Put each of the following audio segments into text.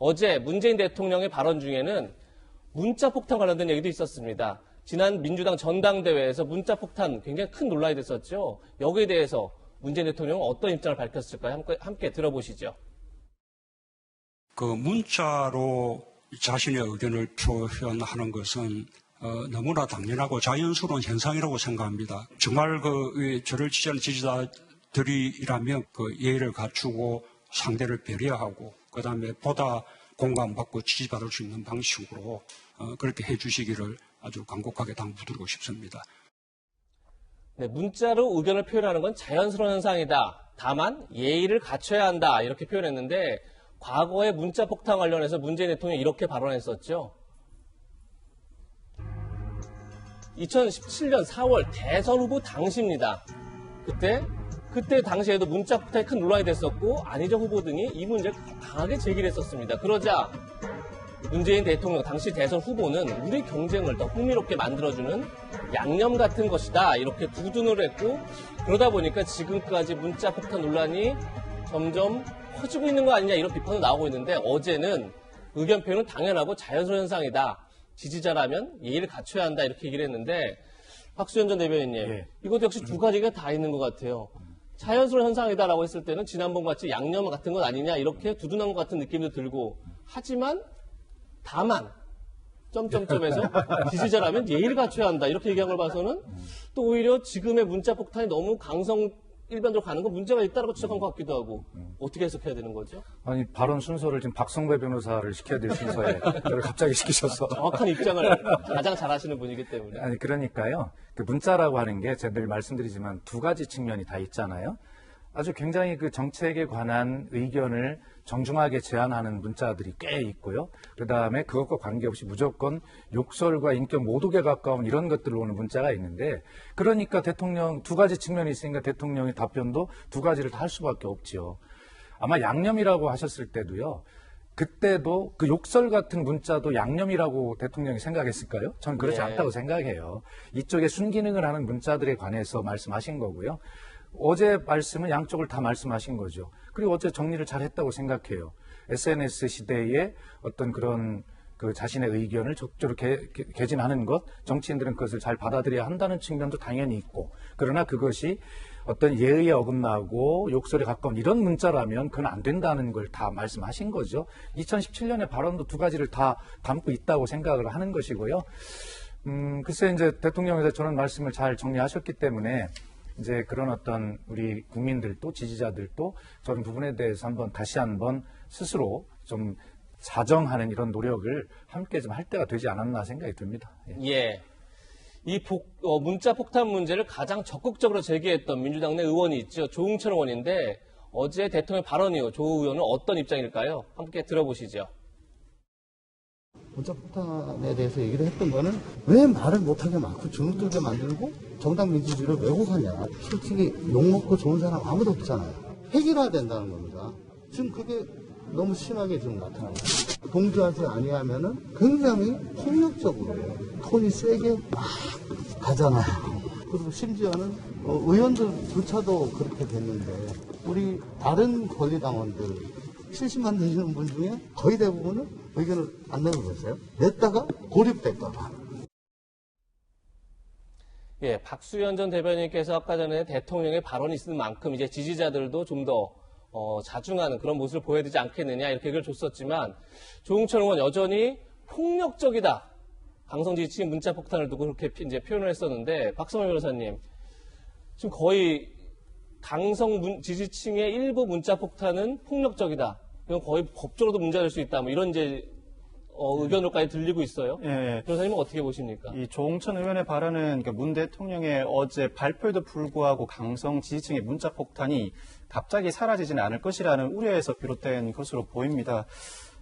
어제 문재인 대통령의 발언 중에는 문자폭탄 관련된 얘기도 있었습니다. 지난 민주당 전당대회에서 문자폭탄 굉장히 큰 논란이 됐었죠. 여기에 대해서 문재인 대통령은 어떤 입장을 밝혔을까요? 함께 들어보시죠. 그 문자로 자신의 의견을 표현하는 것은 너무나 당연하고 자연스러운 현상이라고 생각합니다. 정말 저를 지지하는 지지자들이라면 예의를 갖추고 상대를 배려하고 그다음에 보다 공감받고 지지받을 수 있는 방식으로 그렇게 해주시기를 아주 간곡하게 당부드리고 싶습니다. 네, 문자로 의견을 표현하는 건 자연스러운 현상이다. 다만 예의를 갖춰야 한다. 이렇게 표현했는데 과거에 문자폭탄 관련해서 문재인 대통령이 이렇게 발언했었죠. 2017년 4월 대선 후보 당시입니다. 그때 당시에도 문자폭탄이 큰 논란이 됐었고 안희정 후보 등이 이 문제를 강하게 제기를 했었습니다. 그러자 문재인 대통령 당시 대선 후보는 우리 경쟁을 더 흥미롭게 만들어주는 양념 같은 것이다. 이렇게 두둔을 했고 그러다 보니까 지금까지 문자폭탄 논란이 점점 커지고 있는 거 아니냐 이런 비판도 나오고 있는데 어제는 의견 표현은 당연하고 자연스러운 현상이다. 지지자라면 예의를 갖춰야 한다. 이렇게 얘기를 했는데 박수현 전 대변인님 이것도 역시 두 가지가 다 있는 것 같아요. 자연스러운 현상이다라고 했을 때는 지난번 같이 양념 같은 것 아니냐 이렇게 두둔한 것 같은 느낌도 들고 하지만 다만 점점점에서 지지자라면 예의를 갖춰야 한다 이렇게 얘기한 걸 봐서는 또 오히려 지금의 문자폭탄이 너무 강성 일반적으로 가는 건 문제가 있다라고 지적한 것 같기도 하고 어떻게 해석해야 되는 거죠? 아니 발언 순서를 지금 박성배 변호사를 시켜야 될 순서에 저를 갑자기 시키셔서 정확한 입장을 가장 잘 하시는 분이기 때문에 아니 그러니까요. 그 문자라고 하는 게 제가 늘 말씀드리지만 두 가지 측면이 다 있잖아요. 아주 굉장히 그 정책에 관한 의견을 정중하게 제안하는 문자들이 꽤 있고요. 그다음에 그것과 관계없이 무조건 욕설과 인격 모독에 가까운 이런 것들로 오는 문자가 있는데 그러니까 대통령 두 가지 측면이 있으니까 대통령의 답변도 두 가지를 다 할 수밖에 없지요. 아마 양념이라고 하셨을 때도요. 그때도 그 욕설 같은 문자도 양념이라고 대통령이 생각했을까요? 저는 그렇지 않다고 생각해요. 이쪽에 순기능을 하는 문자들에 관해서 말씀하신 거고요. 어제 말씀은 양쪽을 다 말씀하신 거죠. 그리고 어제 정리를 잘 했다고 생각해요. SNS 시대에 어떤 그런 그 자신의 의견을 적극적으로 개진하는 것, 정치인들은 그것을 잘 받아들여야 한다는 측면도 당연히 있고, 그러나 그것이 어떤 예의에 어긋나고 욕설에 가까운 이런 문자라면 그건 안 된다는 걸 다 말씀하신 거죠. 2017년의 발언도 두 가지를 다 담고 있다고 생각을 하는 것이고요. 글쎄 이제 대통령께서 저런 말씀을 잘 정리하셨기 때문에 이제 그런 어떤 우리 국민들도 지지자들도 저런 부분에 대해서 다시 한번 스스로 좀 자정하는 이런 노력을 함께 좀 할 때가 되지 않았나 생각이 듭니다. 예. 이 문자 폭탄 문제를 가장 적극적으로 제기했던 민주당 내 의원이 있죠. 조응천 의원인데 어제 대통령 발언 이후 조 의원은 어떤 입장일까요? 함께 들어보시죠. 문자폭탄에 대해서 얘기를 했던 거는 왜 말을 못하게 막고 주눅들게 만들고 정당 민주주의를 왜곡하냐. 솔직히 욕먹고 좋은 사람 아무도 없잖아요. 해결해야 된다는 겁니다. 지금 그게 너무 심하게 지금 나타나요. 동조하지 아니하면은 굉장히 폭력적으로 톤이 세게 막 가잖아요. 그리고 심지어는 의원들조차도 그렇게 됐는데 우리 다른 권리당원들 70만 되시는 분 중에 거의 대부분은 의견을 안 내놓으셨어요. 냈다가 고립됐다가. 예, 박수현 전 대변인께서 아까 전에 대통령의 발언이 있는 만큼 이제 지지자들도 좀 더 자중하는 그런 모습을 보여야 되지 않겠느냐 이렇게 얘기를 줬었지만 조응천 의원 여전히 폭력적이다. 강성 지지층 문자 폭탄을 두고 그렇게 이제 표현을 했었는데 박성호 변호사님 지금 거의 강성 지지층의 일부 문자 폭탄은 폭력적이다. 이건 거의 법적으로도 문제가 될 수 있다. 뭐 이런 이제 의견으로까지 들리고 있어요. 예. 변호사님은 어떻게 보십니까? 이 조응천 의원의 발언은 문 대통령의 어제 발표에도 불구하고 강성 지지층의 문자 폭탄이 갑자기 사라지지는 않을 것이라는 우려에서 비롯된 것으로 보입니다.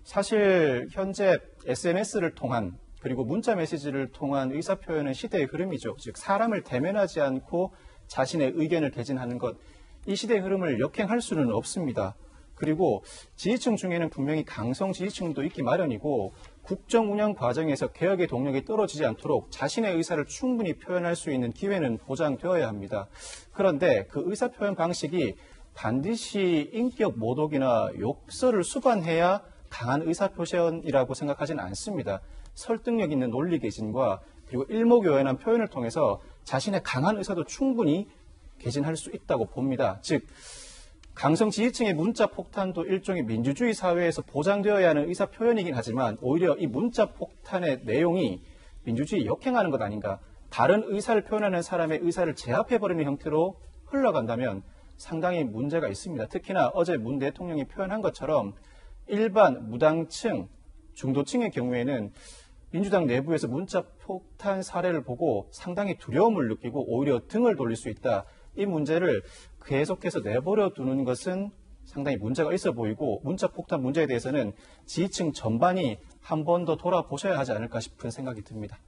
사실 현재 SNS를 통한 그리고 문자 메시지를 통한 의사표현은 시대의 흐름이죠. 즉 사람을 대면하지 않고 자신의 의견을 개진하는 것. 이 시대의 흐름을 역행할 수는 없습니다. 그리고 지지층 중에는 분명히 강성 지지층도 있기 마련이고 국정 운영 과정에서 개혁의 동력이 떨어지지 않도록 자신의 의사를 충분히 표현할 수 있는 기회는 보장되어야 합니다. 그런데 그 의사표현 방식이 반드시 인격 모독이나 욕설을 수반해야 강한 의사표현이라고 생각하지는 않습니다. 설득력 있는 논리 개진과 그리고 일목요연한 표현을 통해서 자신의 강한 의사도 충분히 개진할 수 있다고 봅니다. 즉 강성 지지층의 문자 폭탄도 일종의 민주주의 사회에서 보장되어야 하는 의사 표현이긴 하지만 오히려 이 문자 폭탄의 내용이 민주주의에 역행하는 것 아닌가, 다른 의사를 표현하는 사람의 의사를 제압해버리는 형태로 흘러간다면 상당히 문제가 있습니다. 특히나 어제 문 대통령이 표현한 것처럼 일반 무당층, 중도층의 경우에는 민주당 내부에서 문자 폭탄 사례를 보고 상당히 두려움을 느끼고 오히려 등을 돌릴 수 있다. 이 문제를 계속해서 내버려 두는 것은 상당히 문제가 있어 보이고 문자 폭탄 문제에 대해서는 지지층 전반이 한 번 더 돌아보셔야 하지 않을까 싶은 생각이 듭니다.